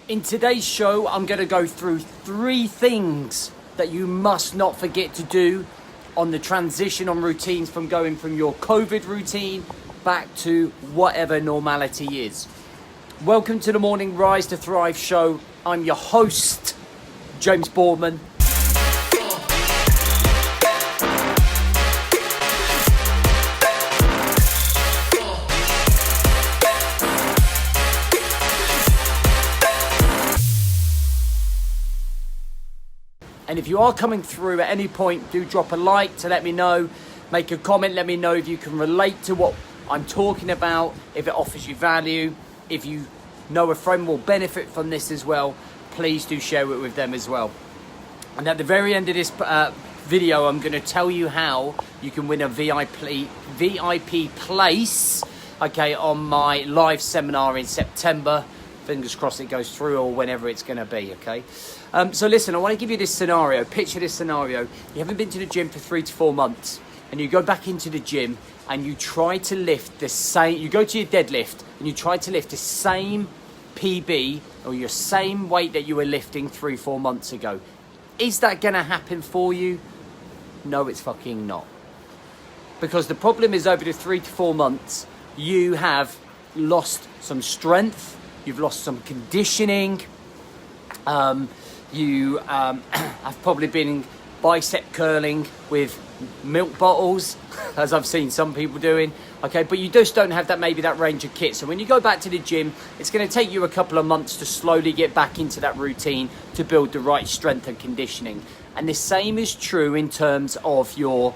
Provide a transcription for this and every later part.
In today's show, I'm going to go through 3 things that you must not forget to do on the transition on routines from going from your COVID routine back to whatever normality is. Welcome to the Morning Rise to Thrive show. I'm your host, James Boardman. And if you are coming through at any point, do drop a like to let me know. Make a comment, let me know if you can relate to what I'm talking about, if it offers you value. If you know a friend will benefit from this as well, please do share it with them as well. And at the very end of this video, I'm going to tell you how you can win a VIP place, okay, on my live seminar in September. Fingers crossed it goes through, or whenever it's going to be, okay? So listen, I want to give you this scenario. Picture this scenario. You haven't been to the gym for 3 to 4 months, and you go back into the gym and you try to lift the same, you go to your deadlift and you try to lift the same PB or your same weight that you were lifting 3-4 months ago. Is that going to happen for you? No, it's fucking not. Because the problem is, over the 3 to 4 months, you have lost some strength. You've lost some conditioning. You have probably been bicep curling with milk bottles, as I've seen some people doing. Okay, but you just don't have that range of kit. So when you go back to the gym, it's going to take you a couple of months to slowly get back into that routine to build the right strength and conditioning. And the same is true in terms of your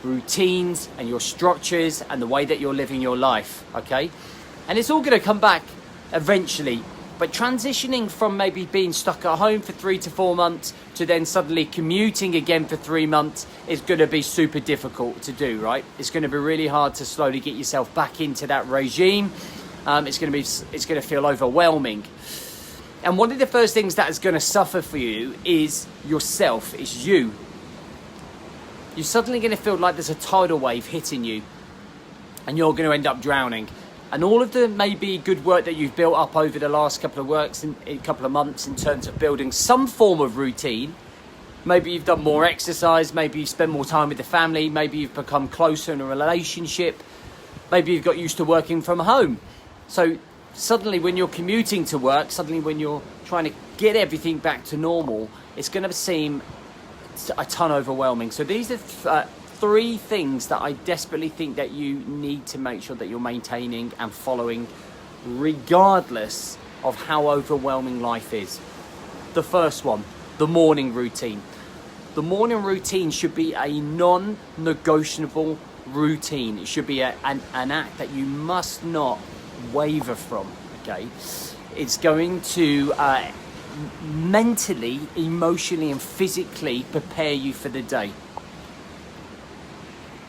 routines and your structures and the way that you're living your life. Okay, and it's all going to come back eventually, but transitioning from maybe being stuck at home for 3 to 4 months to then suddenly commuting again for 3 months is going to be super difficult to do, right? It's going to be really hard to slowly get yourself back into that regime. It's going to feel overwhelming. And one of the first things that is going to suffer for you is yourself. It's you. You're suddenly going to feel like there's a tidal wave hitting you and you're going to end up drowning. And all of the maybe good work that you've built up over the last couple of months in terms of building some form of routine, maybe you've done more exercise, maybe you've spent more time with the family, maybe you've become closer in a relationship, maybe you've got used to working from home. So suddenly when you're commuting to work, suddenly when you're trying to get everything back to normal, it's going to seem a ton overwhelming. So these are 3 things that I desperately think that you need to make sure that you're maintaining and following, regardless of how overwhelming life is. The first one, the morning routine. The morning routine should be a non-negotiable routine. It should be an act that you must not waver from, okay? It's going to mentally, emotionally and physically prepare you for the day.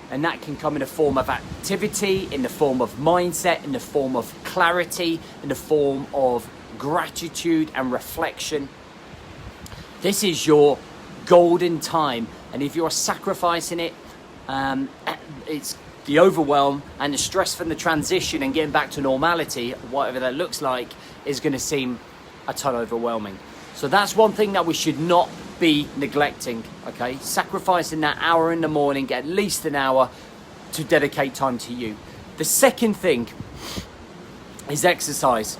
And that can come in the form of activity, in the form of mindset, in the form of clarity, in the form of gratitude and reflection. This is your golden time. And if you're sacrificing it, it's the overwhelm and the stress from the transition and getting back to normality, whatever that looks like, is going to seem a ton overwhelming. So that's one thing that we should not be neglecting, okay? Sacrificing that hour in the morning, get at least an hour to dedicate time to you. The second thing is exercise,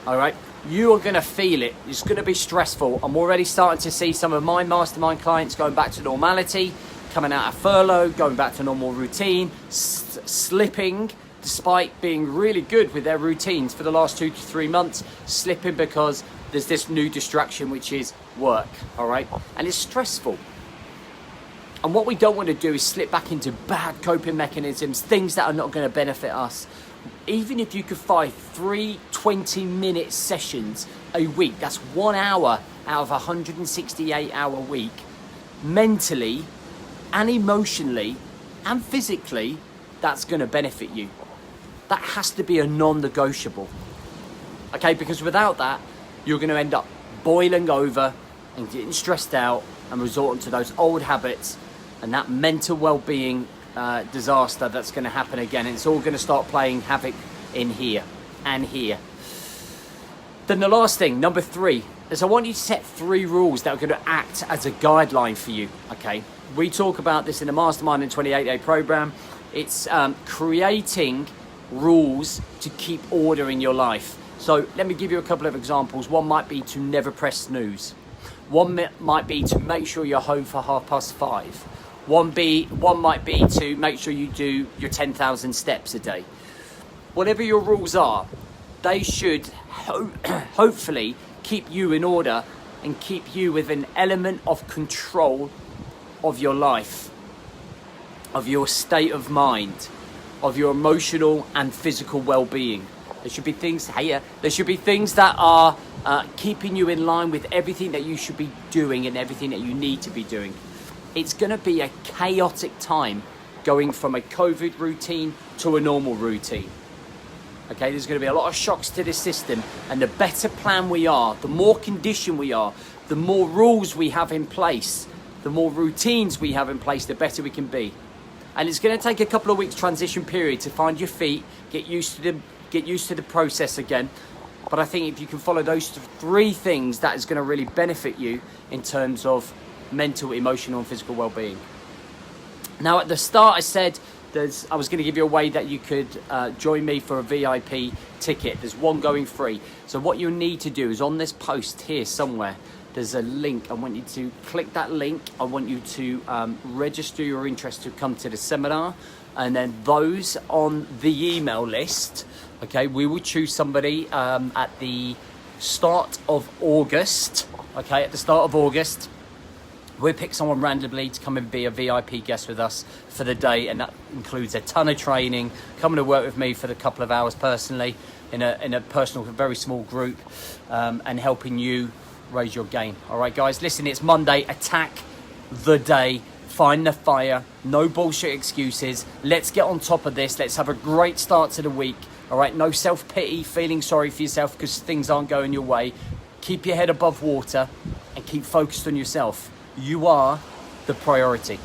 all right? You are going to feel it. It's going to be stressful. I'm already starting to see some of my mastermind clients going back to normality, coming out of furlough, going back to normal routine, slipping, despite being really good with their routines for the last 2 to 3 months, slipping because there's this new distraction, which is work, all right? And it's stressful. And what we don't want to do is slip back into bad coping mechanisms, things that are not going to benefit us. Even if you could find 3 20-minute sessions a week, that's 1 hour out of a 168-hour week, mentally and emotionally and physically, that's going to benefit you. That has to be a non-negotiable, okay? Because without that, you're going to end up boiling over and getting stressed out and resorting to those old habits and that mental well-being disaster that's going to happen again. And it's all going to start playing havoc in here and here. Then the last thing, number 3, is I want you to set 3 rules that are going to act as a guideline for you, okay? We talk about this in the Mastermind and 28-day program. It's creating rules to keep order in your life. So let me give you a couple of examples. One might be to never press snooze. One might be to make sure you're home for 5:30. One might be to make sure you do your 10,000 steps a day. Whatever your rules are, they should hopefully keep you in order and keep you with an element of control of your life, of your state of mind, of your emotional and physical well-being. There should be things that are keeping you in line with everything that you should be doing and everything that you need to be doing. It's going to be a chaotic time going from a COVID routine to a normal routine. Okay, there's going to be a lot of shocks to the system, and the better plan we are, the more conditioned we are, the more rules we have in place, the more routines we have in place, the better we can be. And it's going to take a couple of weeks transition period to find your feet, get used to the process again. But I think if you can follow those 3 things, that is going to really benefit you in terms of mental, emotional, and physical well-being. Now, at the start, I said I was going to give you a way that you could join me for a VIP ticket. There's one going free. So what you need to do is on this post here somewhere, there's a link. I want you to click that link. I want you to register your interest to come to the seminar. And then those on the email list, okay, we will choose somebody at the start of August. Okay, at the start of August. We'll pick someone randomly to come and be a VIP guest with us for the day, and that includes a ton of training, coming to work with me for a couple of hours personally in a personal, very small group, and helping you raise your game. All right, guys, listen, it's Monday. Attack the day. Find the fire. No bullshit excuses. Let's get on top of this. Let's have a great start to the week. All right, no self-pity, feeling sorry for yourself because things aren't going your way. Keep your head above water and keep focused on yourself. You are the priority.